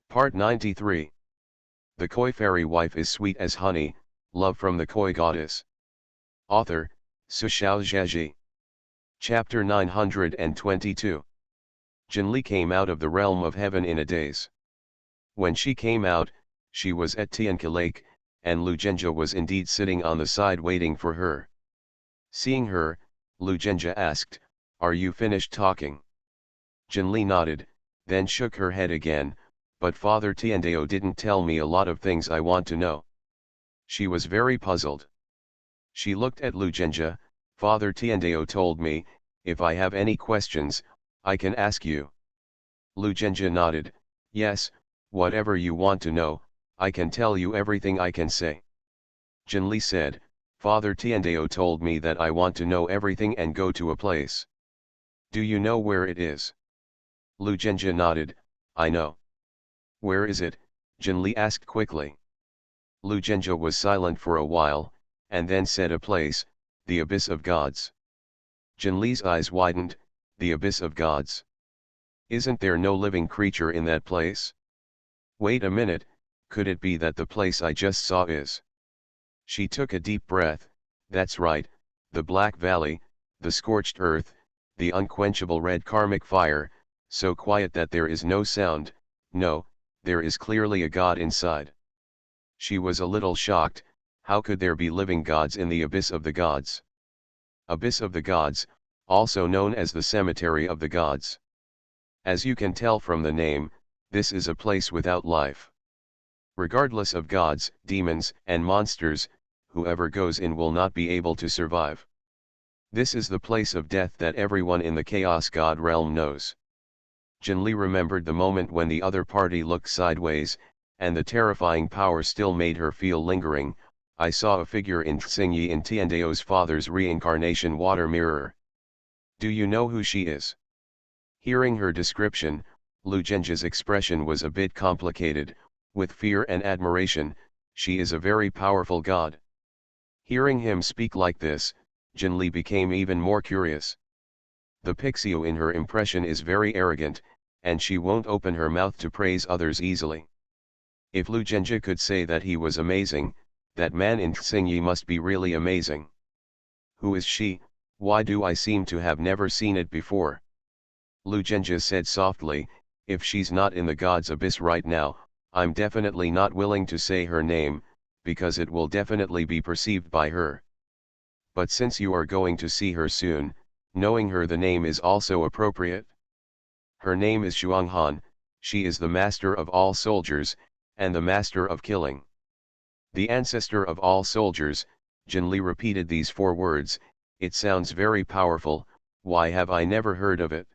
Part 93. The Koi Fairy Wife is Sweet as Honey, Love from the Koi Goddess. Author, Sushao Zheji. Chapter 922. Jinli came out of the realm of heaven in a daze. When she came out, she was at Tianka Lake, and Lu Zhenjia was indeed sitting on the side waiting for her. Seeing her, Lu Zhenjia asked, "Are you finished talking?" Jinli nodded, then shook her head again, "But Father Tiandao didn't tell me a lot of things I want to know." She was very puzzled. She looked at Lu Zhenjia. "Father Tiandao told me, if I have any questions, I can ask you." Lu Zhenjia nodded, "Yes, whatever you want to know, I can tell you everything I can say." Jinli said, "Father Tiandao told me that I want to know everything and go to a place. Do you know where it is?" Lu Zhenjia nodded, "I know." "Where is it?" Jinli asked quickly. Lu Zhenjia was silent for a while, and then said, "A place, the Abyss of Gods." Jinli's eyes widened. The Abyss of Gods? Isn't there no living creature in that place? Wait a minute, could it be that the place I just saw is? She took a deep breath. That's right, the Black Valley, the scorched earth, the unquenchable red karmic fire, so quiet that there is no sound. No, there is clearly a god inside. She was a little shocked. How could there be living gods in the Abyss of the Gods? Abyss of the Gods, also known as the Cemetery of the Gods. As you can tell from the name, this is a place without life. Regardless of gods, demons, and monsters, whoever goes in will not be able to survive. This is the place of death that everyone in the Chaos God realm knows. Jinli remembered the moment when the other party looked sideways, and the terrifying power still made her feel lingering. "I saw a figure in Tsingyi in Tiandao's father's reincarnation water mirror. Do you know who she is?" Hearing her description, Lu Zhenjia's expression was a bit complicated, with fear and admiration. "She is a very powerful god." Hearing him speak like this, Jinli became even more curious. The Pixio in her impression is very arrogant, and she won't open her mouth to praise others easily. If Lu Zhenjia could say that he was amazing, that man in Tsingyi must be really amazing. "Who is she? Why do I seem to have never seen it before?" Lu Zhenjia said softly, "If she's not in the God's abyss right now, I'm definitely not willing to say her name, because it will definitely be perceived by her. But since you are going to see her soon, knowing her the name is also appropriate. Her name is Shuanghan. She is the master of all soldiers, and the master of killing." The ancestor of all soldiers, Jinli repeated these 4 words. "It sounds very powerful. Why have I never heard of it?"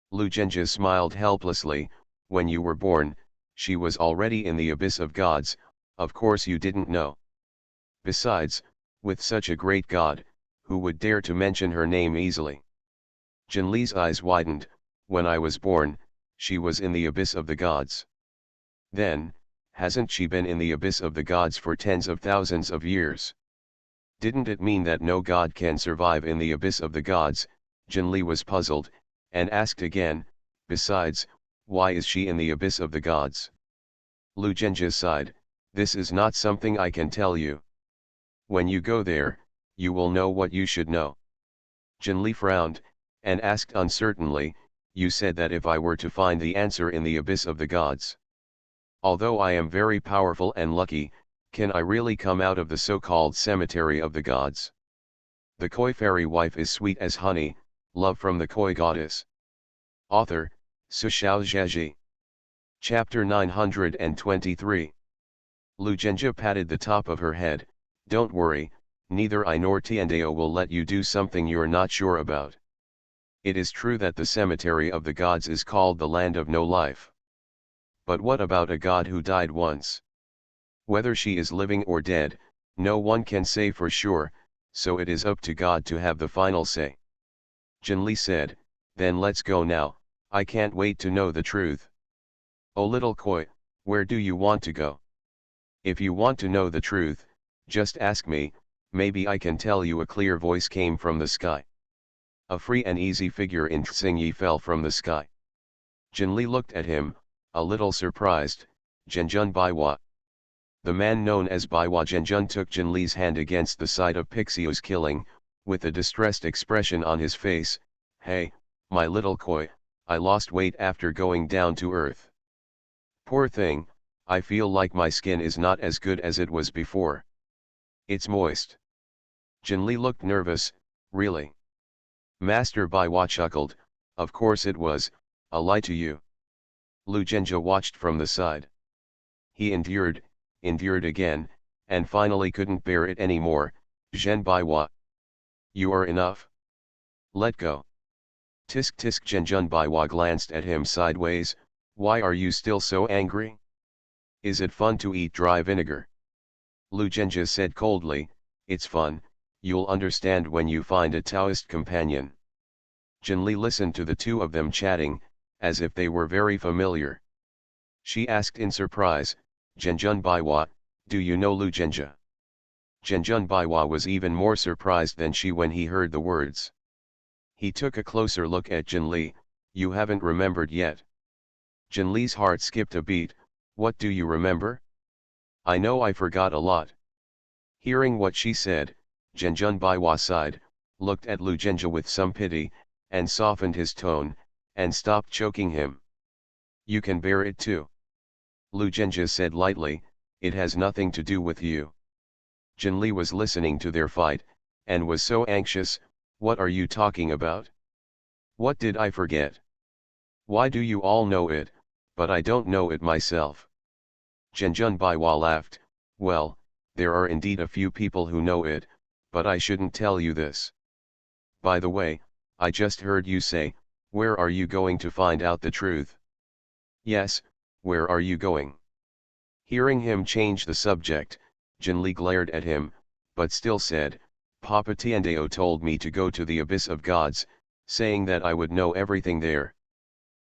Lu Zhenjia smiled helplessly. "When you were born, she was already in the Abyss of Gods. Of course you didn't know. Besides, with such a great god, who would dare to mention her name easily?" Jinli's eyes widened. "When I was born, she was in the Abyss of the Gods. Then, hasn't she been in the Abyss of the Gods for tens of thousands of years? Didn't it mean that no god can survive in the Abyss of the Gods?" Jinli was puzzled, and asked again, "Besides, why is she in the Abyss of the Gods?" Lu Zhenjia sighed, "This is not something I can tell you. When you go there, you will know what you should know." Jinli frowned, and asked uncertainly, "You said that if I were to find the answer in the Abyss of the Gods, although I am very powerful and lucky, can I really come out of the so-called Cemetery of the Gods? The Koi Fairy Wife is Sweet as Honey, Love from the Koi Goddess." Author, Sushao Zheji. Chapter 923. Lu Zhenjia patted the top of her head. "Don't worry, neither I nor Tiandao will let you do something you're not sure about. It is true that the Cemetery of the Gods is called the Land of No Life. But what about a god who died once? Whether she is living or dead, no one can say for sure, so it is up to God to have the final say." Jinli said, "Then let's go now, I can't wait to know the truth." "Oh little Koi, where do you want to go? If you want to know the truth, just ask me, maybe I can tell you." A clear voice came from the sky. A free and easy figure in Tsingyi fell from the sky. Jinli looked at him. A little surprised, Zhenjun Baiwa. The man known as Baiwa Zhenjun took Jinli's hand against the side of Pixiu's killing, with a distressed expression on his face. Hey, my little koi, I lost weight after going down to earth. Poor thing, I feel like my skin is not as good as it was before. It's moist. Jinli looked nervous. Really? Master Baiwa chuckled. Of course it was, a lie to you. Lu Zhenjia watched from the side. He endured again, and finally couldn't bear it anymore. Zhen Baiwa. You are enough. Let go. Tisk tisk. Zhenjun Baiwa glanced at him sideways. Why are you still so angry? Is it fun to eat dry vinegar? Lu Zhenjia said coldly, it's fun, you'll understand when you find a Taoist companion. Jinli listened to the two of them chatting, as if they were very familiar. She asked in surprise, Zhenjun Baiwa, do you know Lu Zhenjia? Zhenjun Baiwa was even more surprised than she when he heard the words. He took a closer look at Jinli. You haven't remembered yet. Jinli's heart skipped a beat. What do you remember? I know I forgot a lot. Hearing what she said, Zhenjun Baiwa sighed, looked at Lu Zhenjia with some pity, and softened his tone, and stopped choking him. You can bear it too. Lu Zhenjia said lightly, it has nothing to do with you. Jinli was listening to their fight, and was so anxious. What are you talking about? What did I forget? Why do you all know it, but I don't know it myself? Zhenjun Baiwa laughed. Well, there are indeed a few people who know it, but I shouldn't tell you this. By the way, I just heard you say, where are you going to find out the truth? Yes, where are you going? Hearing him change the subject, Jinli glared at him, but still said, Papa Tiandao told me to go to the abyss of gods, saying that I would know everything there.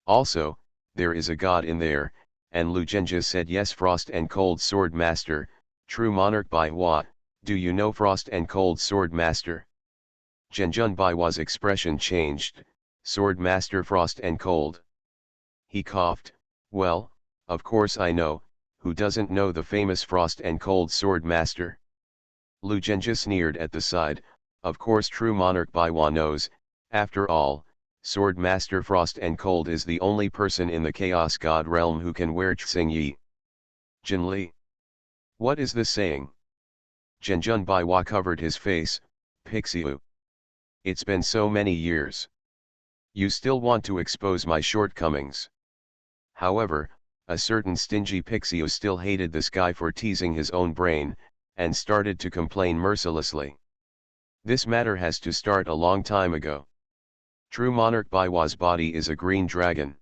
Also, there is a god in there, and Lu Zhenjia said yes. Frost and Cold Sword Master, true monarch Baiwa, do you know Frost and Cold Sword Master? Zhenjun Baiwa's expression changed. Sword Master Frost and Cold. He coughed. Well, of course I know, who doesn't know the famous Frost and Cold Sword Master? Lu Zhenjia sneered at the side. Of course true monarch Baiwa knows. After all, Sword Master Frost and Cold is the only person in the Chaos God realm who can wear Xing Yi. Jinli. What is this saying? Zhenjun Baiwa covered his face. Pixiu. It's been so many years. You still want to expose my shortcomings. However, a certain stingy Pixiu still hated this guy for teasing his own brain, and started to complain mercilessly. This matter has to start a long time ago. True monarch Baiwa's body is a green dragon.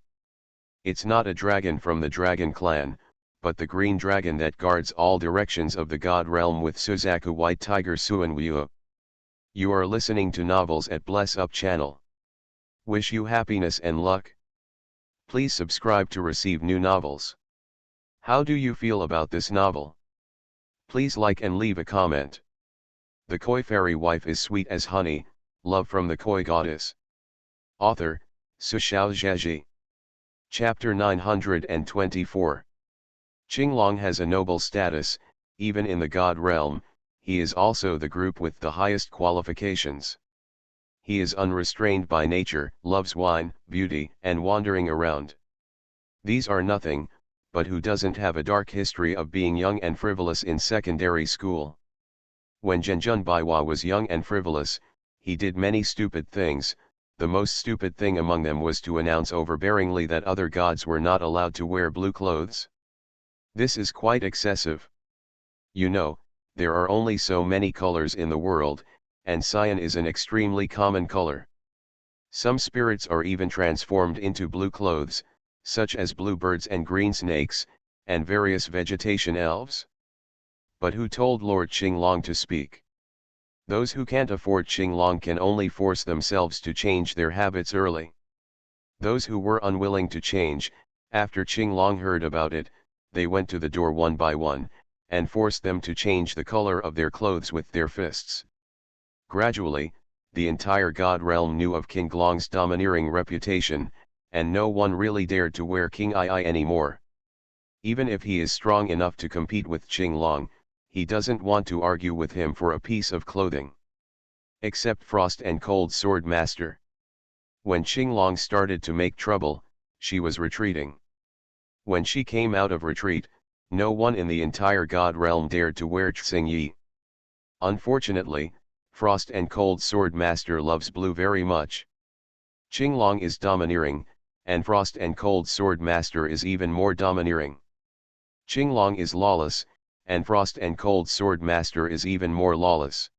It's not a dragon from the dragon clan, but the green dragon that guards all directions of the god realm with Suzaku White Tiger Suanwuo. You are listening to Novels at Bless Up channel. Wish you happiness and luck. Please subscribe to receive new novels. How do you feel about this novel? Please like and leave a comment. The Koi Fairy Wife is sweet as honey, love from the Koi Goddess. Author, Sushao Zheji. Chapter 924. Qinglong has a noble status, even in the God realm. He is also the group with the highest qualifications. He is unrestrained by nature, loves wine, beauty, and wandering around. These are nothing, but who doesn't have a dark history of being young and frivolous in secondary school? When Zhenjun Baiwa was young and frivolous, he did many stupid things. The most stupid thing among them was to announce overbearingly that other gods were not allowed to wear blue clothes. This is quite excessive. You know, there are only so many colors in the world, and cyan is an extremely common color. Some spirits are even transformed into blue clothes, such as bluebirds and green snakes, and various vegetation elves. But who told Lord Qinglong to speak? Those who can't afford Qinglong can only force themselves to change their habits early. Those who were unwilling to change, after Qinglong heard about it, they went to the door one by one, and forced them to change the color of their clothes with their fists. Gradually, the entire god realm knew of Qinglong's domineering reputation, and no one really dared to wear King Ai anymore. Even if he is strong enough to compete with Qinglong, he doesn't want to argue with him for a piece of clothing. Except Frost and Cold Sword Master. When Qinglong started to make trouble, she was retreating. When she came out of retreat, no one in the entire God realm dared to wear Xingyi. Unfortunately, Frost and Cold Sword Master loves blue very much. Qinglong is domineering, and Frost and Cold Sword Master is even more domineering. Qinglong is lawless, and Frost and Cold Sword Master is even more lawless.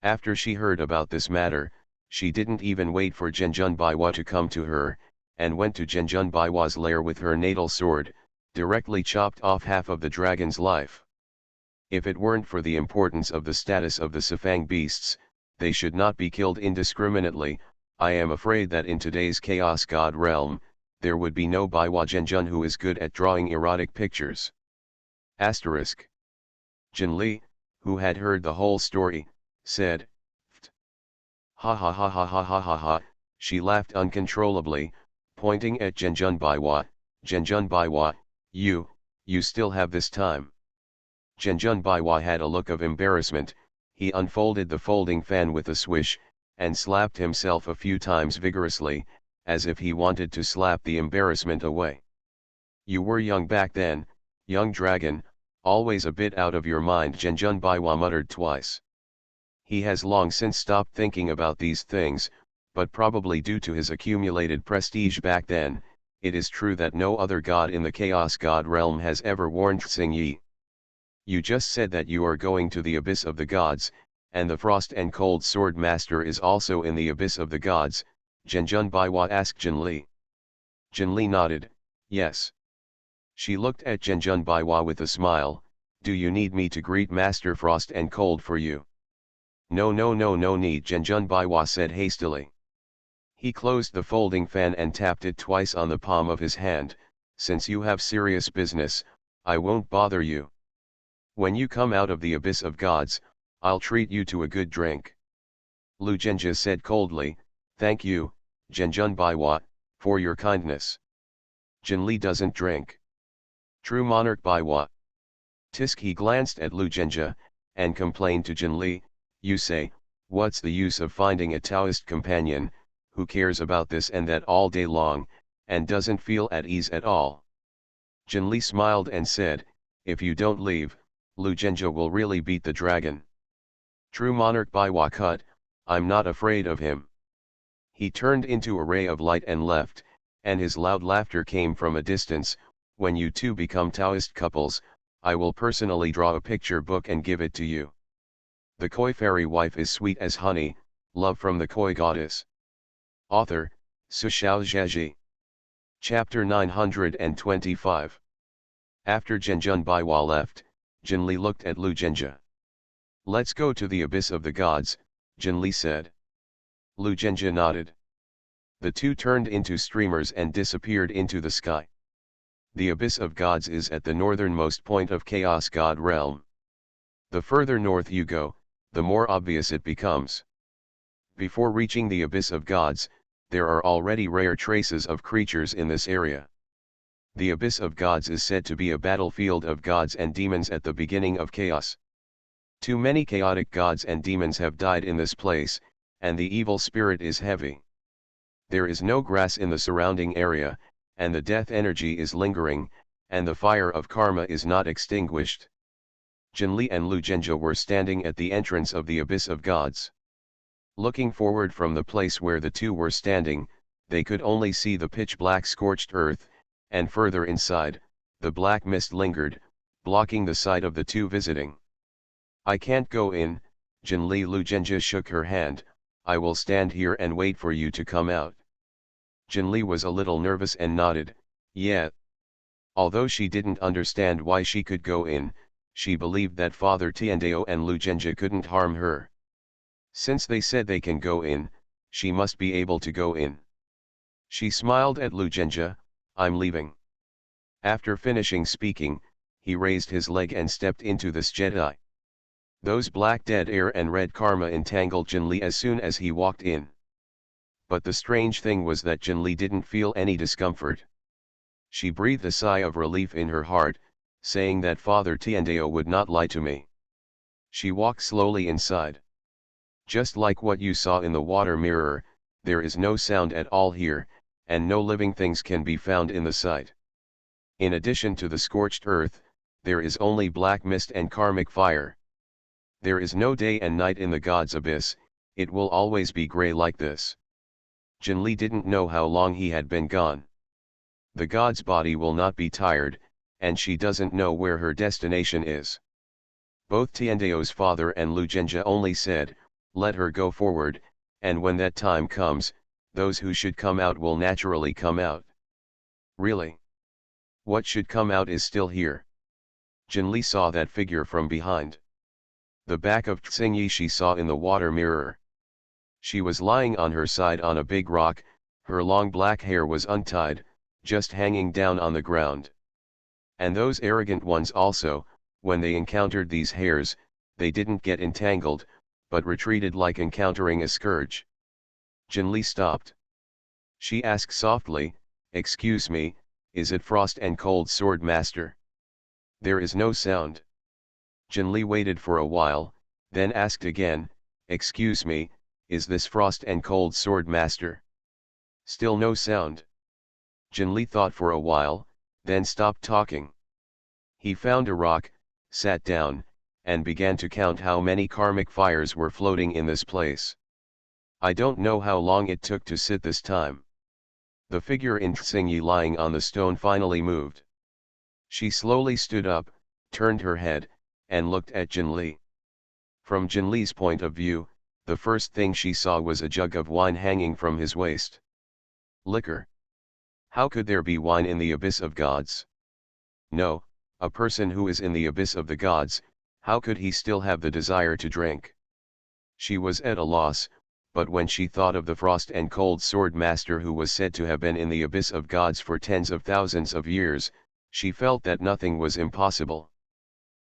After she heard about this matter, she didn't even wait for Zhenjun Baiwa to come to her, and went to Zhenjun Baiwa's lair with her natal sword, directly chopped off half of the dragon's life. If it weren't for the importance of the status of the Sifang beasts, they should not be killed indiscriminately. I am afraid that in today's Chaos God realm, there would be no Baiwa Zhenjun who is good at drawing erotic pictures. Asterisk. Jinli, who had heard the whole story, said, "Ft. Ha ha ha ha ha ha ha ha." She laughed uncontrollably, pointing at Zhenjun Baiwa. "Zhenjun Baiwa, you still have this time." Zhenjun Baiwa had a look of embarrassment. He unfolded the folding fan with a swish, and slapped himself a few times vigorously, as if he wanted to slap the embarrassment away. "You were young back then, young dragon, always a bit out of your mind," Zhenjun Baiwa muttered twice. He has long since stopped thinking about these things, but probably due to his accumulated prestige back then, it is true that no other god in the Chaos God realm has ever worn Xingyi. "You just said that you are going to the abyss of the gods, and the Frost and Cold Sword Master is also in the abyss of the gods," Zhenjun Baiwa asked Jinli. Jinli nodded, "Yes." She looked at Zhenjun Baiwa with a smile. "Do you need me to greet Master Frost and Cold for you?" No need," Zhenjun Baiwa said hastily. He closed the folding fan and tapped it twice on the palm of his hand. "Since you have serious business, I won't bother you. When you come out of the abyss of gods, I'll treat you to a good drink." Lu Zhenjia said coldly, "Thank you, Zhenjun Baiwa, for your kindness. Jinli doesn't drink." "True monarch Baiwa." Tisk he glanced at Lu Zhenjia, and complained to Jinli, "You say, what's the use of finding a Taoist companion, who cares about this and that all day long, and doesn't feel at ease at all?" Jinli smiled and said, "If you don't leave, Lu Zhenjia will really beat the dragon." "True monarch Baiwa cut, I'm not afraid of him." He turned into a ray of light and left, and his loud laughter came from a distance. "When you two become Taoist couples, I will personally draw a picture book and give it to you. The Koi fairy wife is sweet as honey, love from the Koi goddess." Author, Sushao Zhaji. Chapter 925. After Zhenjun Baiwa left, Jinli looked at Lu Zhenjia. "Let's go to the abyss of the gods," Jinli said. Lu Zhenjia nodded. The two turned into streamers and disappeared into the sky. The abyss of gods is at the northernmost point of Chaos God realm. The further north you go, the more obvious it becomes. Before reaching the abyss of gods, there are already rare traces of creatures in this area. The abyss of gods is said to be a battlefield of gods and demons at the beginning of chaos. Too many chaotic gods and demons have died in this place, and the evil spirit is heavy. There is no grass in the surrounding area, and the death energy is lingering, and the fire of karma is not extinguished. Jinli and Lu Zhenjia were standing at the entrance of the abyss of gods. Looking forward from the place where the two were standing, they could only see the pitch-black scorched earth, and further inside, the black mist lingered, blocking the sight of the two visiting. "I can't go in," Jinli. Lu Zhenjia shook her hand. "I will stand here and wait for you to come out." Jinli was a little nervous and nodded, "Yeah." Although she didn't understand why she could go in, she believed that Father Tiandao and Lu Zhenjia couldn't harm her. Since they said they can go in, she must be able to go in. She smiled at Lu Zhenjia. "I'm leaving." After finishing speaking, he raised his leg and stepped into this Jedi. Those black dead air and red karma entangled Jinli as soon as he walked in. But the strange thing was that Jinli didn't feel any discomfort. She breathed a sigh of relief in her heart, saying that Father Tiandeo would not lie to me. She walked slowly inside. Just like what you saw in the water mirror, there is no sound at all here, and no living things can be found in the sight. In addition to the scorched earth, there is only black mist and karmic fire. There is no day and night in the God's abyss, it will always be gray like this. Jinli didn't know how long he had been gone. The God's body will not be tired, and she doesn't know where her destination is. Both Tiandeo's father and Lu Zhenjia only said, "Let her go forward, and when that time comes, those who should come out will naturally come out." Really? What should come out is still here. Jinli saw that figure from behind. The back of Xingyi she saw in the water mirror. She was lying on her side on a big rock, her long black hair was untied, just hanging down on the ground. And those arrogant ones also, when they encountered these hairs, they didn't get entangled, but retreated like encountering a scourge. Jinli stopped. She asked softly, "Excuse me, is it Frost and Cold Sword Master?" There is no sound. Jinli waited for a while, then asked again, "Excuse me, is this Frost and Cold Sword Master?" Still no sound. Jinli thought for a while, then stopped talking. He found a rock, sat down, and began to count how many karmic fires were floating in this place. I don't know how long it took to sit this time. The figure in Xingyi lying on the stone finally moved. She slowly stood up, turned her head, and looked at Jinli. From Jinli's point of view, the first thing she saw was a jug of wine hanging from his waist. Liquor. How could there be wine in the abyss of gods? No, a person who is in the abyss of the gods, how could he still have the desire to drink? She was at a loss, but when she thought of the Frost and Cold Sword Master who was said to have been in the abyss of gods for tens of thousands of years, she felt that nothing was impossible.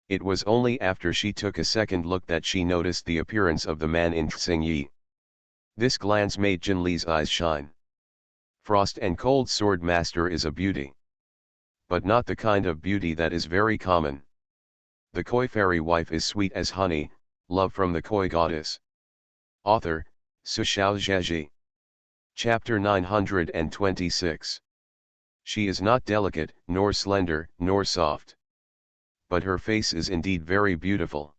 It was only after she took a second look that she noticed the appearance of the man in Xingyi. This glance made Jinli's eyes shine. Frost and Cold Sword Master is a beauty. But not the kind of beauty that is very common. The koi fairy wife is sweet as honey, love from the koi goddess. Author, Sushao Zheji. Chapter 926. She is not delicate, nor slender, nor soft. But her face is indeed very beautiful.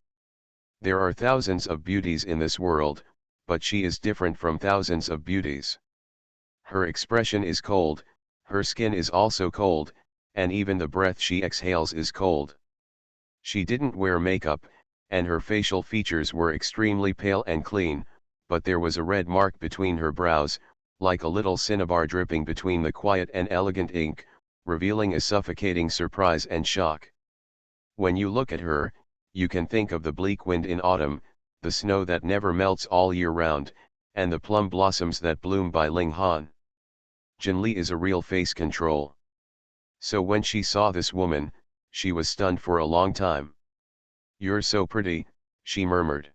There are thousands of beauties in this world, but she is different from thousands of beauties. Her expression is cold, her skin is also cold, and even the breath she exhales is cold. She didn't wear makeup, and her facial features were extremely pale and clean, but there was a red mark between her brows, like a little cinnabar dripping between the quiet and elegant ink, revealing a suffocating surprise and shock. When you look at her, you can think of the bleak wind in autumn, the snow that never melts all year round, and the plum blossoms that bloom by Linghan. Jinli is a real face control. So when she saw this woman, she was stunned for a long time. "You're so pretty," she murmured.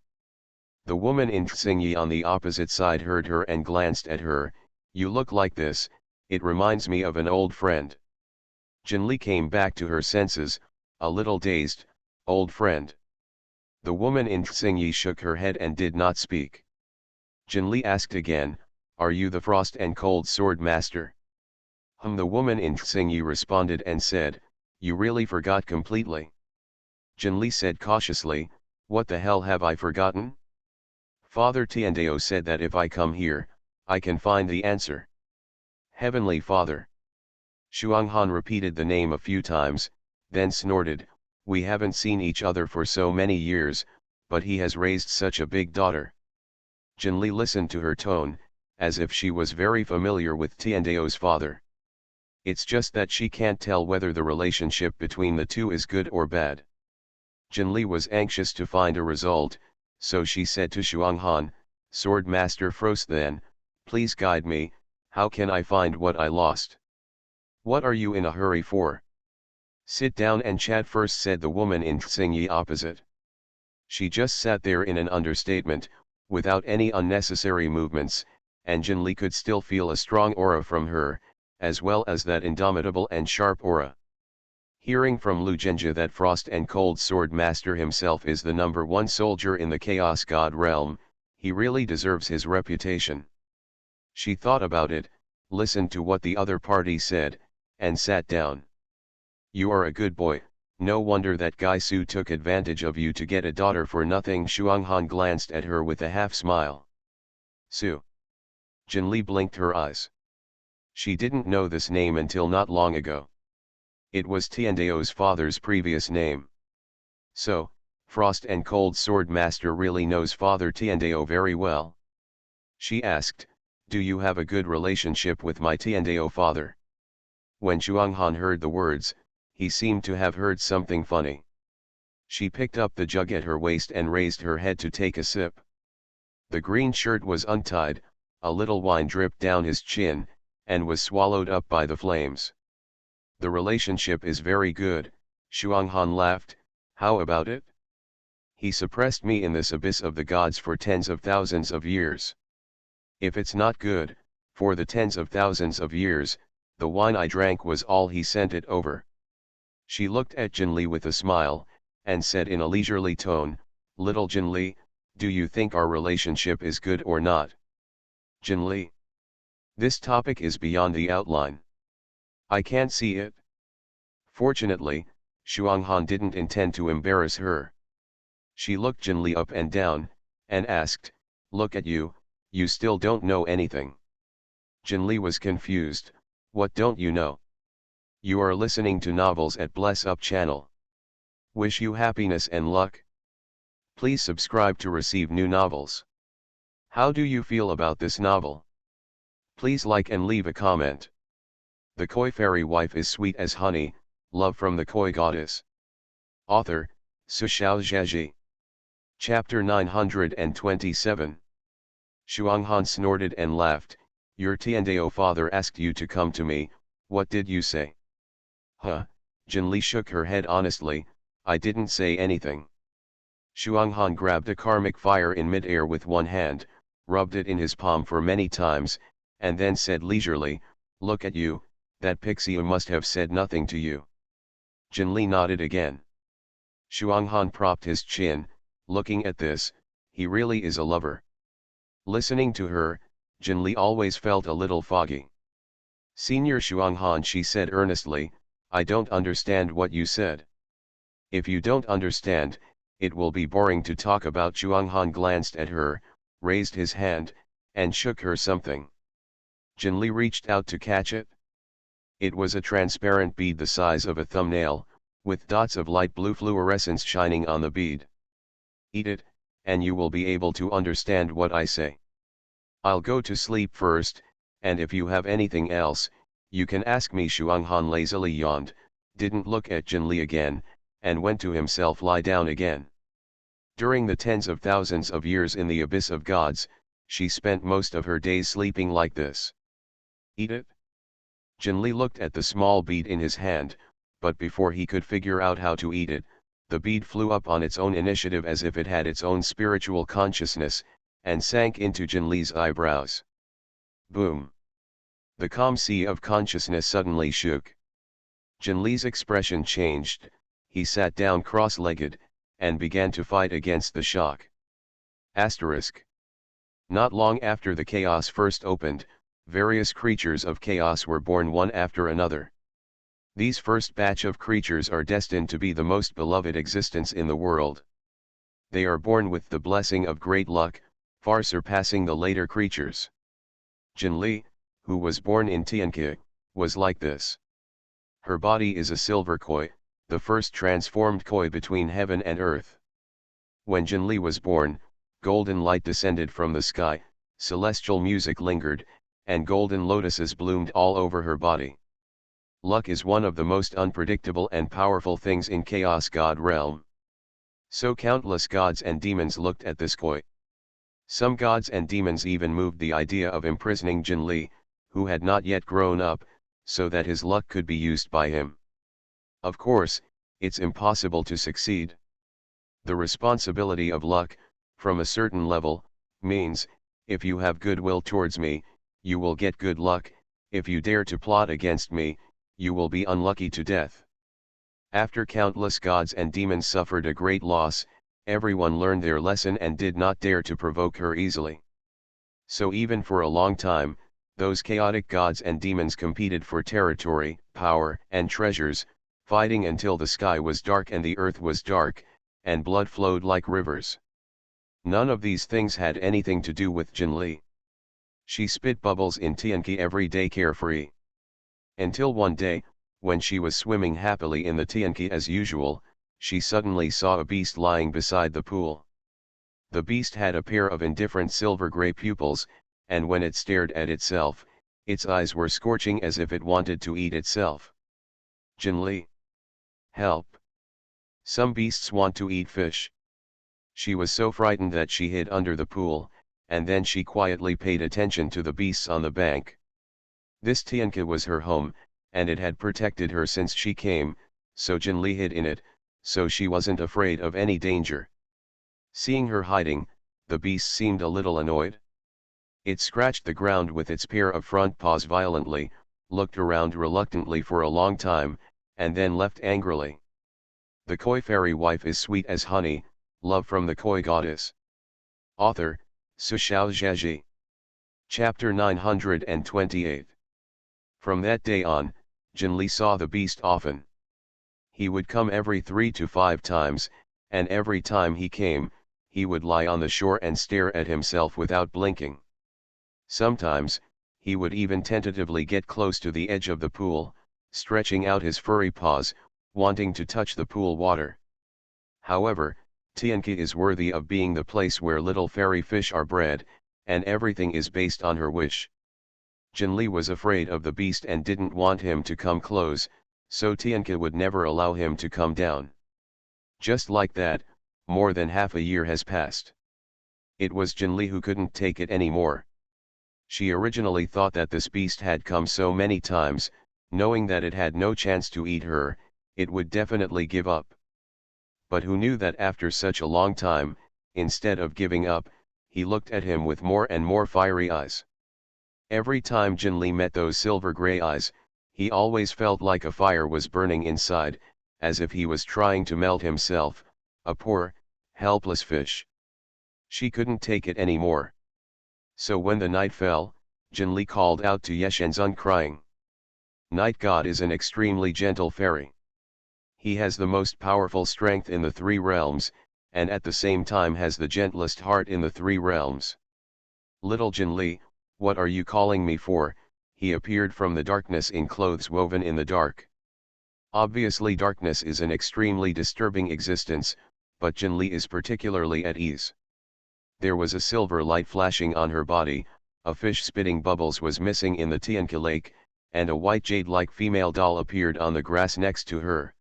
The woman in Xingyi on the opposite side heard her and glanced at her. "You look like this, it reminds me of an old friend." Jinli came back to her senses, a little dazed. "Old friend?" The woman in Xingyi shook her head and did not speak. Jinli asked again, "Are you the Frost and Cold Sword Master?" The woman in Xingyi responded and said, "You really forgot completely." Jinli said cautiously, "What the hell have I forgotten?" "Father Tiandeo said that if I come here, I can find the answer." "Heavenly Father." Shuanghan repeated the name a few times, then snorted, "We haven't seen each other for so many years, but he has raised such a big daughter." Jinli listened to her tone, as if she was very familiar with Tiandeo's father. It's just that she can't tell whether the relationship between the two is good or bad. Jinli was anxious to find a result, so she said to Shuanghan, "Sword Master Frost then, please guide me, how can I find what I lost?" "What are you in a hurry for?" "Sit down and chat first," said the woman in Xingyi opposite. She just sat there in an understatement, without any unnecessary movements, and Jinli could still feel a strong aura from her, as well as that indomitable and sharp aura. Hearing from Lu Genja that Frost and Cold Sword Master himself is the #1 soldier in the Chaos God realm, he really deserves his reputation. She thought about it, listened to what the other party said, and sat down. You are a good boy, no wonder that Gai Su took advantage of you to get a daughter for nothing. Shuanghan glanced at her with a half smile. Su. Jinli blinked her eyes. She didn't know this name until not long ago. It was Tiandao's father's previous name. So, Frost and Cold Sword Master really knows Father Tiandao very well. She asked, do you have a good relationship with my Tiandao father? When Shuanghan heard the words, he seemed to have heard something funny. She picked up the jug at her waist and raised her head to take a sip. The green shirt was untied, a little wine dripped down his chin, and was swallowed up by the flames. The relationship is very good, Shuanghan laughed. How about it? He suppressed me in this abyss of the gods for tens of thousands of years. If it's not good, for the tens of thousands of years, the wine I drank was all he sent it over. She looked at Jinli with a smile, and said in a leisurely tone, Little Jinli, do you think our relationship is good or not? Jinli. This topic is beyond the outline. I can't see it. Fortunately, Shuanghan didn't intend to embarrass her. She looked Jinli up and down, and asked, look at you, you still don't know anything. Jinli was confused, what don't you know? You are listening to novels at Bless Up channel. Wish you happiness and luck. Please subscribe to receive new novels. How do you feel about this novel? Please like and leave a comment. The Koi Fairy Wife is sweet as honey, love from the Koi Goddess. Author, Sushao Zhaji. Chapter 927. Shuanghan snorted and laughed. Your Tiandao father asked you to come to me, what did you say? Huh, Jinli shook her head honestly, I didn't say anything. Shuanghan grabbed a karmic fire in mid-air with one hand, rubbed it in his palm for many times, and then said leisurely, look at you, that pixie must have said nothing to you. Jinli nodded again. Shuanghan propped his chin, looking at this, he really is a lover. Listening to her, Jinli always felt a little foggy. Senior Shuanghan, she said earnestly, I don't understand what you said. If you don't understand, it will be boring to talk about. Shuanghan glanced at her, raised his hand, and shook her something. Jinli reached out to catch it. It was a transparent bead the size of a thumbnail, with dots of light blue fluorescence shining on the bead. Eat it, and you will be able to understand what I say. I'll go to sleep first, and if you have anything else, you can ask me. Shuanghan lazily yawned, didn't look at Jinli again, and went to himself lie down again. During the tens of thousands of years in the abyss of gods, she spent most of her days sleeping like this. Eat it? Jinli looked at the small bead in his hand, but before he could figure out how to eat it, the bead flew up on its own initiative as if it had its own spiritual consciousness, and sank into Jinli's eyebrows. Boom! The calm sea of consciousness suddenly shook. Jinli's expression changed, he sat down cross-legged, and began to fight against the shock. Asterisk. Not long after the chaos first opened, various creatures of chaos were born one after another. These first batch of creatures are destined to be the most beloved existence in the world. They are born with the blessing of great luck, far surpassing the later creatures. Jinli, who was born in Tianqi, was like this. Her body is a silver koi, the first transformed koi between heaven and earth. When Jinli was born, golden light descended from the sky, celestial music lingered, and golden lotuses bloomed all over her body. Luck is one of the most unpredictable and powerful things in Chaos God realm. So countless gods and demons looked at this koi. Some gods and demons even moved the idea of imprisoning Jinli, who had not yet grown up, so that his luck could be used by him. Of course, it's impossible to succeed. The responsibility of luck, from a certain level, means, if you have goodwill towards me, you will get good luck, if you dare to plot against me, you will be unlucky to death. After countless gods and demons suffered a great loss, everyone learned their lesson and did not dare to provoke her easily. So even for a long time, those chaotic gods and demons competed for territory, power, and treasures, fighting until the sky was dark and the earth was dark, and blood flowed like rivers. None of these things had anything to do with Jinli. She spit bubbles in Tianqi every day carefree. Until one day, when she was swimming happily in the Tianqi as usual, she suddenly saw a beast lying beside the pool. The beast had a pair of indifferent silver-gray pupils, and when it stared at itself, its eyes were scorching as if it wanted to eat itself. Jinli! Help! Some beasts want to eat fish. She was so frightened that she hid under the pool, and then she quietly paid attention to the beasts on the bank. This Tianqi was her home, and it had protected her since she came, so Jinli hid in it, so she wasn't afraid of any danger. Seeing her hiding, the beast seemed a little annoyed. It scratched the ground with its pair of front paws violently, looked around reluctantly for a long time, and then left angrily. The Koi fairy wife is sweet as honey, love from the Koi goddess. Author, Sushao Zheji. Chapter 928. From that day on, Jinli saw the beast often. He would come every 3 to 5 times, and every time he came, he would lie on the shore and stare at himself without blinking. Sometimes, he would even tentatively get close to the edge of the pool, stretching out his furry paws, wanting to touch the pool water. However, Tianqi is worthy of being the place where little fairy fish are bred, and everything is based on her wish. Jinli was afraid of the beast and didn't want him to come close, so Tianqi would never allow him to come down. Just like that, more than half a year has passed. It was Jinli who couldn't take it anymore. She originally thought that this beast had come so many times, knowing that it had no chance to eat her, it would definitely give up. But who knew that after such a long time, instead of giving up, he looked at him with more and more fiery eyes. Every time Jinli met those silver-gray eyes, he always felt like a fire was burning inside, as if he was trying to melt himself, a poor, helpless fish. She couldn't take it anymore. So when the night fell, Jinli called out to Yeshenzun crying. Night God is an extremely gentle fairy. He has the most powerful strength in the 3 realms, and at the same time has the gentlest heart in the 3 realms. Little Jinli, what are you calling me for? He appeared from the darkness in clothes woven in the dark. Obviously darkness is an extremely disturbing existence, but Jinli is particularly at ease. There was a silver light flashing on her body, a fish spitting bubbles was missing in the Tianqi lake, and a white jade-like female doll appeared on the grass next to her.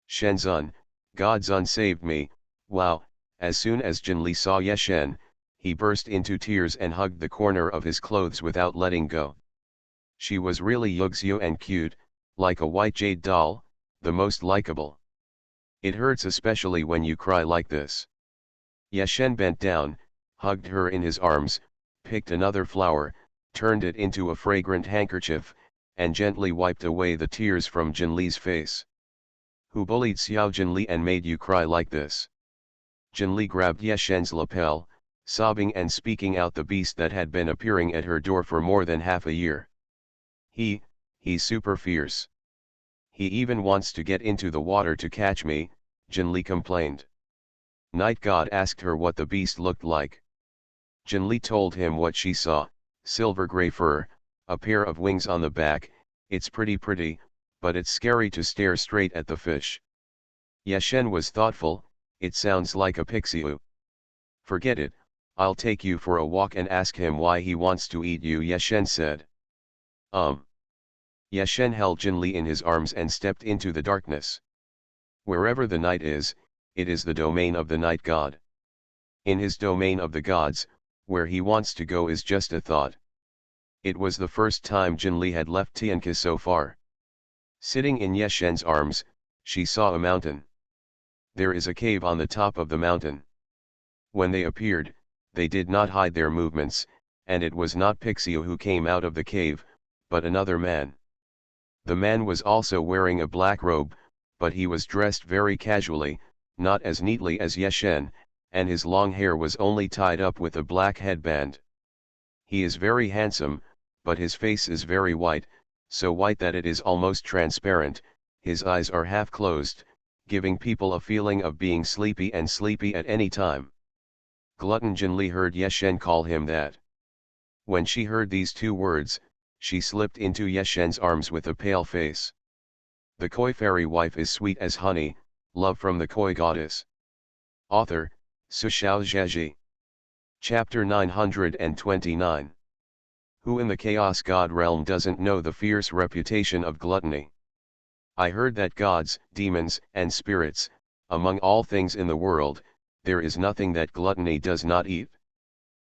Shenzun, Godzun saved me, wow! As soon as Jinli saw Yeshen, he burst into tears and hugged the corner of his clothes without letting go. She was really yuxio and cute, like a white jade doll, the most likable. It hurts especially when you cry like this. Yeshen bent down, hugged her in his arms, picked another flower, turned it into a fragrant handkerchief, and gently wiped away the tears from Jinli's face. Who bullied Xiao Jinli and made you cry like this? Jinli grabbed Yeshen's lapel, sobbing and speaking out the beast that had been appearing at her door for more than half a year. He's super fierce. He even wants to get into the water to catch me, Jinli complained. Night God asked her what the beast looked like. Jinli told him what she saw, silver-gray fur, a pair of wings on the back, it's pretty, but it's scary to stare straight at the fish. Yeshen was thoughtful, it sounds like a pixiu. Forget it, I'll take you for a walk and ask him why he wants to eat you, Yeshen said. Yeshen held Jinli in his arms and stepped into the darkness. Wherever the night is, it is the domain of the night god. In his domain of the gods, where he wants to go is just a thought. It was the first time Jinli had left Tianqi so far. Sitting in Yeshen's arms, she saw a mountain. There is a cave on the top of the mountain. When they appeared, they did not hide their movements, and it was not Pixiu who came out of the cave, but another man. The man was also wearing a black robe, but he was dressed very casually, not as neatly as Yeshen, and his long hair was only tied up with a black headband. He is very handsome, but his face is very white, so white that it is almost transparent. His eyes are half closed, giving people a feeling of being sleepy and sleepy at any time. Glutton Jinli heard Yeshen call him that. When she heard these two words, she slipped into Yeshen's arms with a pale face. The koi fairy wife is sweet as honey, love from the koi goddess. Author, Sushao Zheji. Chapter 929. Who in the Chaos God realm doesn't know the fierce reputation of gluttony? I heard that gods, demons, and spirits, among all things in the world, there is nothing that gluttony does not eat.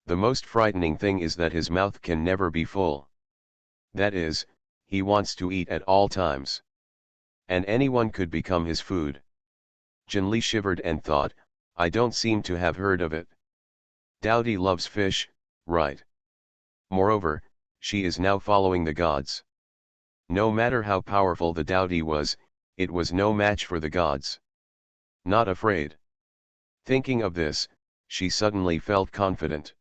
The most frightening thing is that his mouth can never be full. That is, he wants to eat at all times. And anyone could become his food. Jinli shivered and thought, I don't seem to have heard of it. Dowdy loves fish, right? Moreover, she is now following the gods. No matter how powerful the Dowdy was, it was no match for the gods. Not afraid. Thinking of this, she suddenly felt confident.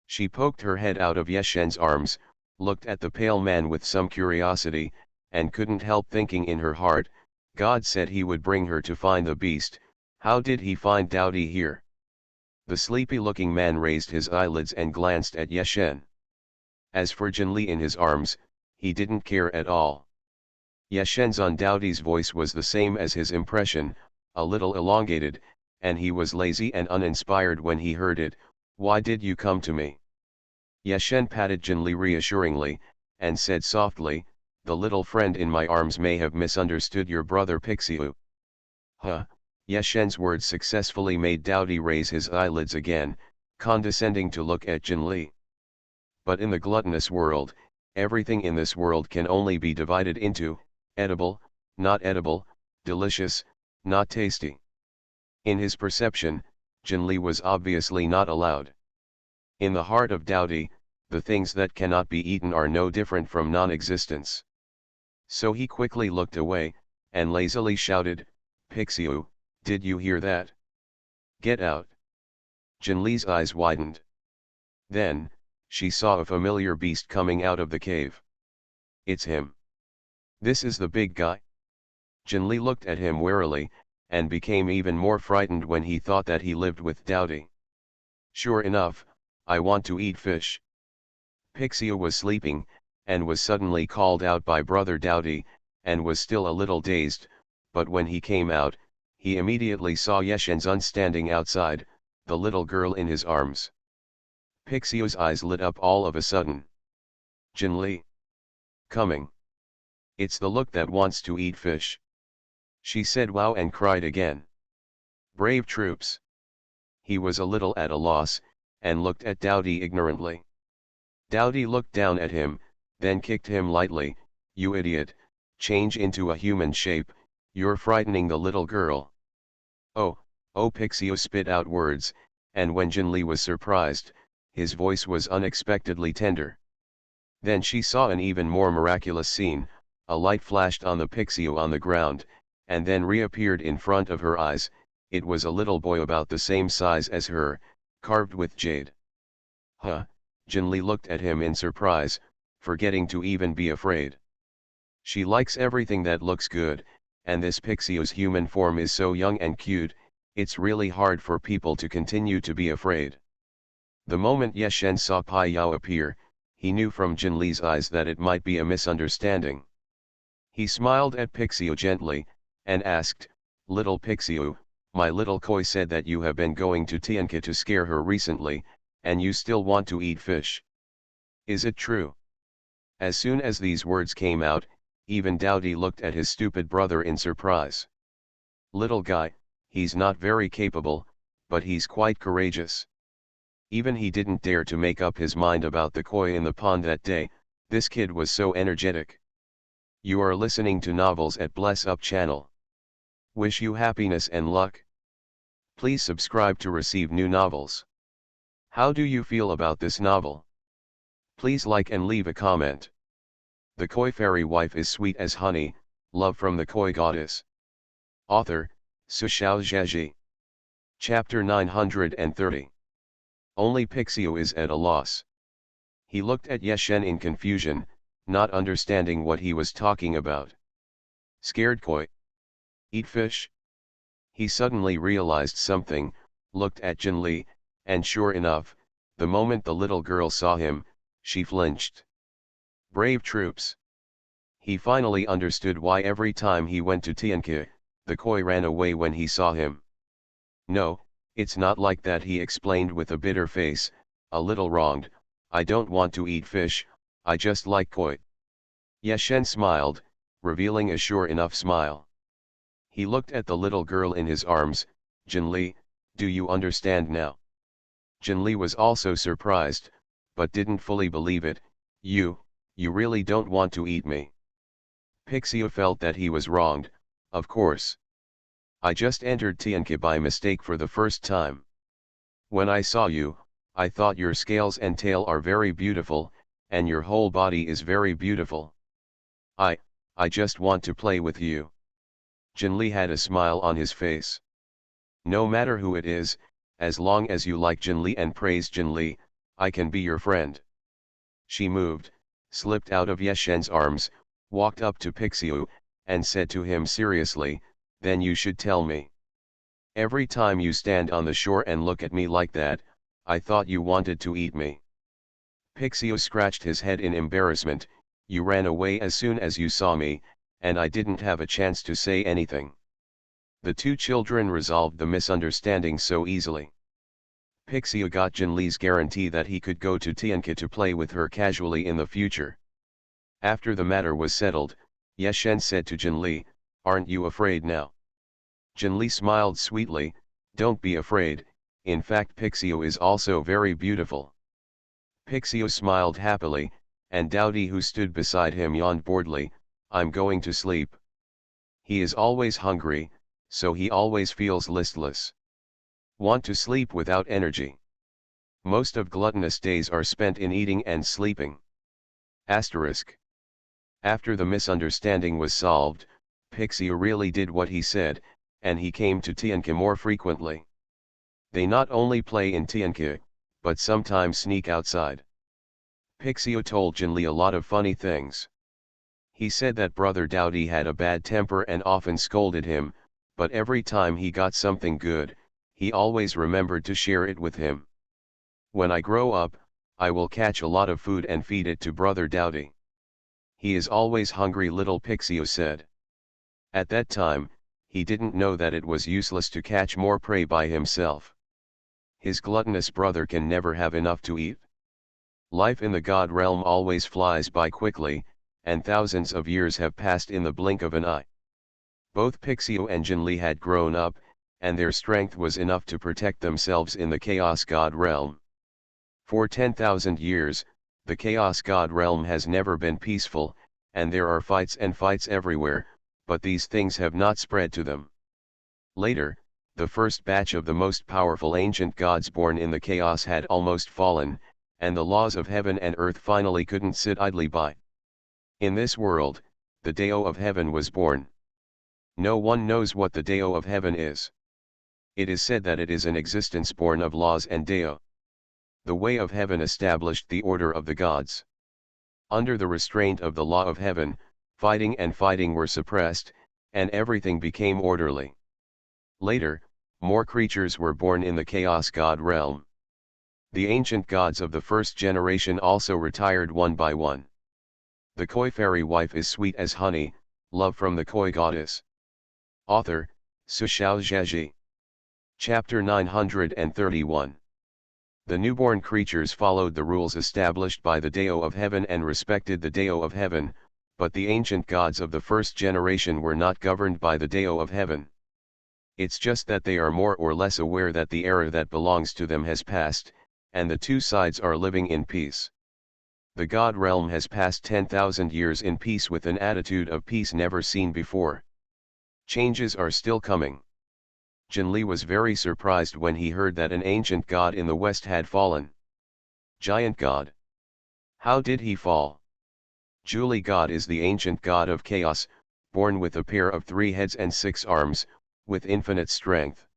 She poked her head out of Yeshen's arms, looked at the pale man with some curiosity, and couldn't help thinking in her heart, God said he would bring her to find the beast, how did he find Dowdy here? The sleepy-looking man raised his eyelids and glanced at Yeshen. As for Jinli in his arms, he didn't care at all. Yeshen's on Dowdy's voice was the same as his impression, a little elongated, and he was lazy and uninspired when he heard it. Why did you come to me? Yeshen patted Jinli reassuringly, and said softly, the little friend in my arms may have misunderstood your brother Pixiu. Huh? Yeshen's words successfully made Dowdy raise his eyelids again, condescending to look at Jinli. But in the gluttonous world, everything in this world can only be divided into, edible, not edible, delicious, not tasty. In his perception, Jinli was obviously not allowed. In the heart of Dowdy, the things that cannot be eaten are no different from non-existence. So he quickly looked away, and lazily shouted, Pixiu, did you hear that? Get out. Jinli's eyes widened. Then, she saw a familiar beast coming out of the cave. It's him. This is the big guy? Jinli looked at him warily, and became even more frightened when he thought that he lived with Dowdy. Sure enough, I want to eat fish. Pixiu was sleeping, and was suddenly called out by brother Dowdy, and was still a little dazed, but when he came out, he immediately saw Yeshen's standing outside, the little girl in his arms. Pixiu's eyes lit up all of a sudden. Jinli. Coming. It's the look that wants to eat fish. She said wow and cried again. Brave troops. He was a little at a loss, and looked at Dowdy ignorantly. Dowdy looked down at him, then kicked him lightly. You idiot, change into a human shape, you're frightening the little girl. Oh, Pixiu spit out words, and when Jinli was surprised, his voice was unexpectedly tender. Then she saw an even more miraculous scene, a light flashed on the Pixiu on the ground, and then reappeared in front of her eyes. It was a little boy about the same size as her, carved with jade. Huh? Jinli looked at him in surprise, forgetting to even be afraid. She likes everything that looks good, and this Pixiu's human form is so young and cute, it's really hard for people to continue to be afraid. The moment Yeshen saw Pai Yao appear, he knew from Jinli's eyes that it might be a misunderstanding. He smiled at Pixiu gently, and asked, Little Pixiu, my little koi said that you have been going to Tianka to scare her recently, and you still want to eat fish. Is it true? As soon as these words came out, even Dowdy looked at his stupid brother in surprise. Little guy, he's not very capable, but he's quite courageous. Even he didn't dare to make up his mind about the koi in the pond that day, this kid was so energetic. You are listening to novels at Bless Up channel. Wish you happiness and luck. Please subscribe to receive new novels. How do you feel about this novel? Please like and leave a comment. The Koi Fairy Wife is Sweet as Honey, Love from the Koi Goddess. Author, Sushao Zheji. Chapter 930. Only Pixio is at a loss. He looked at Yeshen in confusion, not understanding what he was talking about. Scared Koi? Eat fish? He suddenly realized something, looked at Jinli, and sure enough, the moment the little girl saw him, she flinched. Brave troops. He finally understood why every time he went to Tianke, the Koi ran away when he saw him. No, it's not like that, he explained with a bitter face, a little wronged. I don't want to eat fish, I just like Koi. Yeshen smiled, revealing a sure enough smile. He looked at the little girl in his arms. Jinli, do you understand now? Jinli was also surprised, but didn't fully believe it. You really don't want to eat me? Pixio felt that he was wronged. Of course. I just entered Tianke by mistake for the first time. When I saw you, I thought your scales and tail are very beautiful, and your whole body is very beautiful. I just want to play with you. Jinli had a smile on his face. No matter who it is, as long as you like Jinli and praise Jinli, I can be your friend. She moved, slipped out of Yeshen's arms, walked up to Pixio, and said to him seriously, then you should tell me. Every time you stand on the shore and look at me like that, I thought you wanted to eat me. Pixio scratched his head in embarrassment. You ran away as soon as you saw me, and I didn't have a chance to say anything. The two children resolved the misunderstanding so easily. Pixio got Jinli's guarantee that he could go to Tianke to play with her casually in the future. After the matter was settled, Yeshen said to Jinli, aren't you afraid now? Jinli smiled sweetly, don't be afraid, in fact Pixio is also very beautiful. Pixio smiled happily, and Dowdy, who stood beside him, yawned boredly. I'm going to sleep. He is always hungry, so he always feels listless. Want to sleep without energy. Most of gluttonous days are spent in eating and sleeping. Asterisk. After the misunderstanding was solved, Pixio really did what he said, and he came to Tianke more frequently. They not only play in Tianke, but sometimes sneak outside. Pixio told Jinli a lot of funny things. He said that brother Dowdy had a bad temper and often scolded him, but every time he got something good, he always remembered to share it with him. When I grow up, I will catch a lot of food and feed it to brother Dowdy. He is always hungry, little Pixio said. At that time, he didn't know that it was useless to catch more prey by himself. His gluttonous brother can never have enough to eat. Life in the God realm always flies by quickly, and thousands of years have passed in the blink of an eye. Both Pixio and Jinli had grown up, and their strength was enough to protect themselves in the Chaos God realm. For 10,000 years, the Chaos God realm has never been peaceful, and there are fights and fights everywhere, but these things have not spread to them. Later, the first batch of the most powerful ancient gods born in the chaos had almost fallen, and the laws of heaven and earth finally couldn't sit idly by. In this world, the Deo of Heaven was born. No one knows what the Deo of Heaven is. It is said that it is an existence born of laws and Deo. The way of heaven established the order of the gods. Under the restraint of the law of heaven, fighting and fighting were suppressed, and everything became orderly. Later, more creatures were born in the Chaos God realm. The ancient gods of the first generation also retired one by one. The Koi Fairy Wife is Sweet as Honey, Love from the Koi Goddess. Author, Sushao Zheji. Chapter 931. The newborn creatures followed the rules established by the Deo of Heaven and respected the Deo of Heaven, but the ancient gods of the first generation were not governed by the Deo of Heaven. It's just that they are more or less aware that the era that belongs to them has passed, and the two sides are living in peace. The God realm has passed 10,000 years in peace with an attitude of peace never seen before. Changes are still coming. Jinli was very surprised when he heard that an ancient god in the west had fallen. Giant god. How did he fall? Julie God is the ancient god of chaos, born with a pair of 3 heads and 6 arms, with infinite strength.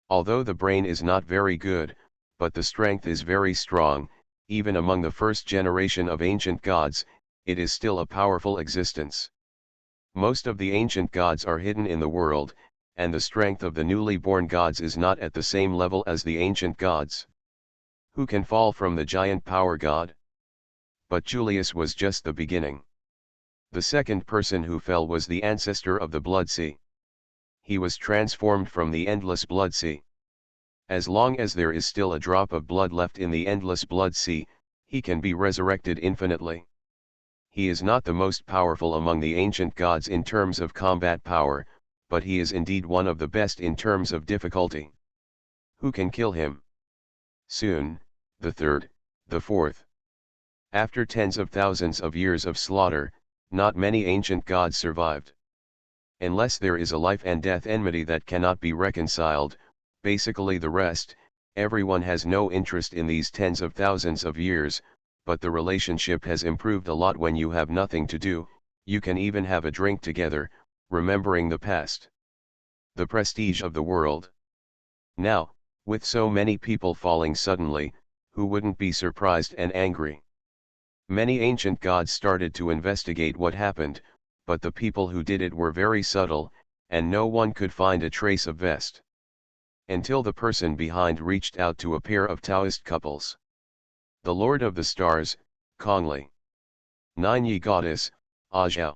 Although the brain is not very good, but the strength is very strong, even among the first generation of ancient gods, it is still a powerful existence. Most of the ancient gods are hidden in the world, and the strength of the newly born gods is not at the same level as the ancient gods. Who can fall from the giant power god? But Julius was just the beginning. The second person who fell was the ancestor of the blood sea. He was transformed from the endless blood sea. As long as there is still a drop of blood left in the endless blood sea, he can be resurrected infinitely. He is not the most powerful among the ancient gods in terms of combat power, but he is indeed one of the best in terms of difficulty. Who can kill him? Soon, the third, the fourth. After tens of thousands of years of slaughter, not many ancient gods survived. Unless there is a life and death enmity that cannot be reconciled, basically the rest, everyone has no interest in these tens of thousands of years, but the relationship has improved a lot when you have nothing to do, you can even have a drink together, remembering the past. The prestige of the world. Now, with so many people falling suddenly, who wouldn't be surprised and angry? Many ancient gods started to investigate what happened, but the people who did it were very subtle, and no one could find a trace of vest. Until the person behind reached out to a pair of Taoist couples. The Lord of the Stars, Kongli. Nine Yi Goddess, Ajiao.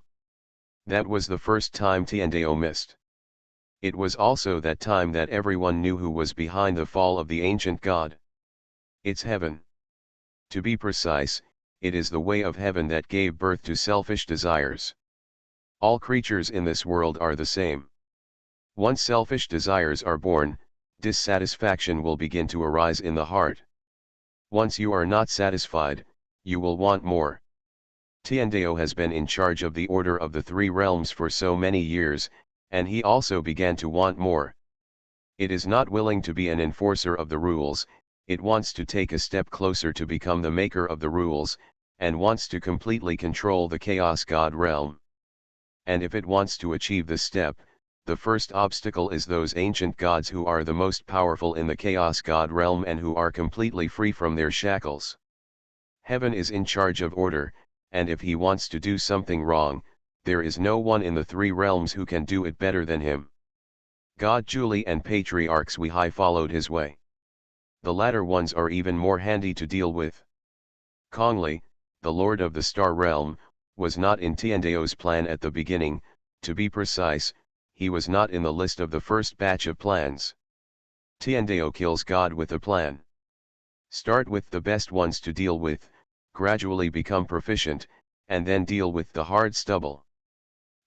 That was the first time Tiandao missed. It was also that time that everyone knew who was behind the fall of the ancient god. It's heaven. To be precise, it is the way of heaven that gave birth to selfish desires. All creatures in this world are the same. Once selfish desires are born, dissatisfaction will begin to arise in the heart. Once you are not satisfied, you will want more. Tiandao has been in charge of the order of the 3 realms for so many years, and he also began to want more. It is not willing to be an enforcer of the rules, it wants to take a step closer to become the maker of the rules, and wants to completely control the Chaos God realm. And if it wants to achieve this step, the first obstacle is those ancient gods who are the most powerful in the Chaos God realm and who are completely free from their shackles. Heaven is in charge of order, and if he wants to do something wrong, there is no one in the 3 realms who can do it better than him. God Julie and patriarchs Weihai followed his way. The latter ones are even more handy to deal with. Kongli, the Lord of the Star Realm, was not in Tiandao's plan at the beginning, to be precise, he was not in the list of the first batch of plans. Tiandao kills God with a plan. Start with the best ones to deal with, gradually become proficient, and then deal with the hard stubble.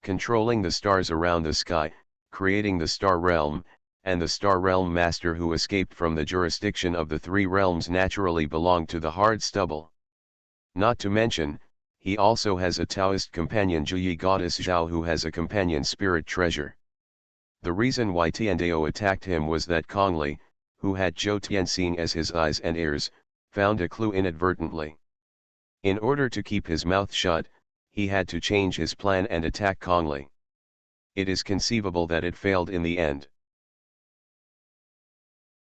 Controlling the stars around the sky, creating the Star Realm, and the Star Realm Master who escaped from the jurisdiction of the 3 realms naturally belonged to the hard stubble. Not to mention, he also has a Taoist companion Juyi Goddess Zhao who has a companion spirit treasure. The reason why Tiandao attacked him was that Kongli, who had Zhou Tianxing as his eyes and ears, found a clue inadvertently. In order to keep his mouth shut, he had to change his plan and attack Kongli. It is conceivable that it failed in the end.